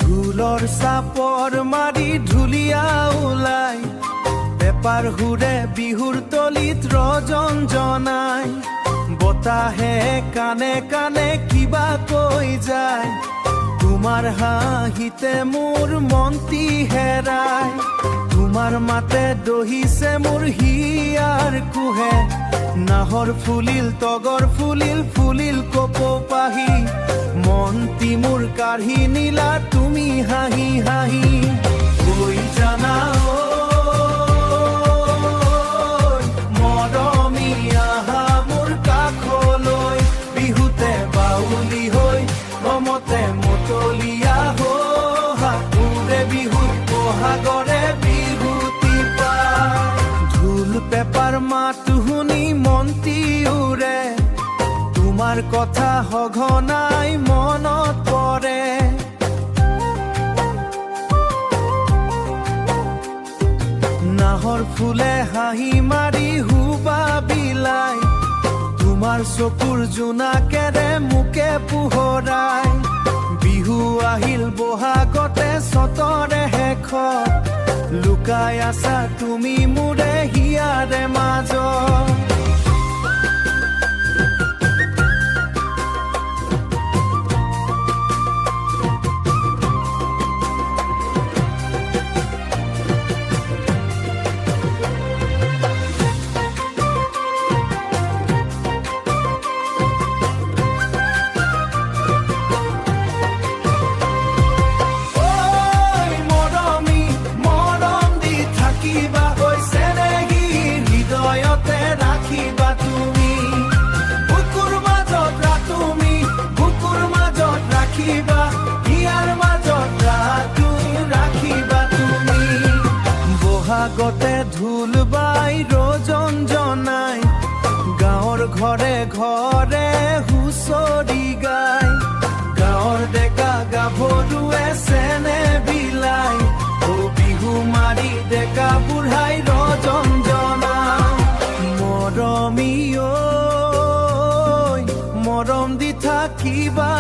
ঢোলৰ চাপৰ মাৰি ঢুলীয়া ওলাই পেপাৰ হুৰে বিহুৰ তলিত ৰজন জনাই বতাহে কানে কানে কিবা কৈ যায় তোমাৰ হাঁহিতে মোৰ মনটি হেৰাই তোমাৰ মাতে দহিছে মোৰ হিয়াৰ কুহে নাহৰ ফুলিল তগৰ ফুলিল ফুলিল কপৌপাহি মনটি মোৰ কাঢ়ি নিলা তুমি হাঁহি হাঁহি কৈ জানা মৰমী আহা মোৰ কাষলৈ বিহুতে বাউলি হৈ ৰমতে মতলীয়া হাতুৰে বিহুত বহাগৰে বিহুতি পায় ঢোল পেপাৰ মাত শুনি মনটি উৰে তোমাৰ কথা সঘনাই মনত পৰে নাহৰ ফুলে হাঁহি মাৰি হুবা বিলাই তোমাৰ চকুৰ জোনাকেৰে মোকে পোহৰাই বিহু আহিল বহাগতে চতৰে শেষত লুকাই আছা তুমি মোৰে হিয়াৰে মাজত বহাগতে ঢোল বাই ৰজন জনাই গাঁৱৰ ঘৰে ঘৰে হুঁচৰি গাই গাঁৱৰ ডেকা গাভৰুৱে চেনে বিলাই বিহু মাৰি ডেকা বুঢ়াই ৰজন জনাই মৰমী ঐ মৰম দি থাকিবা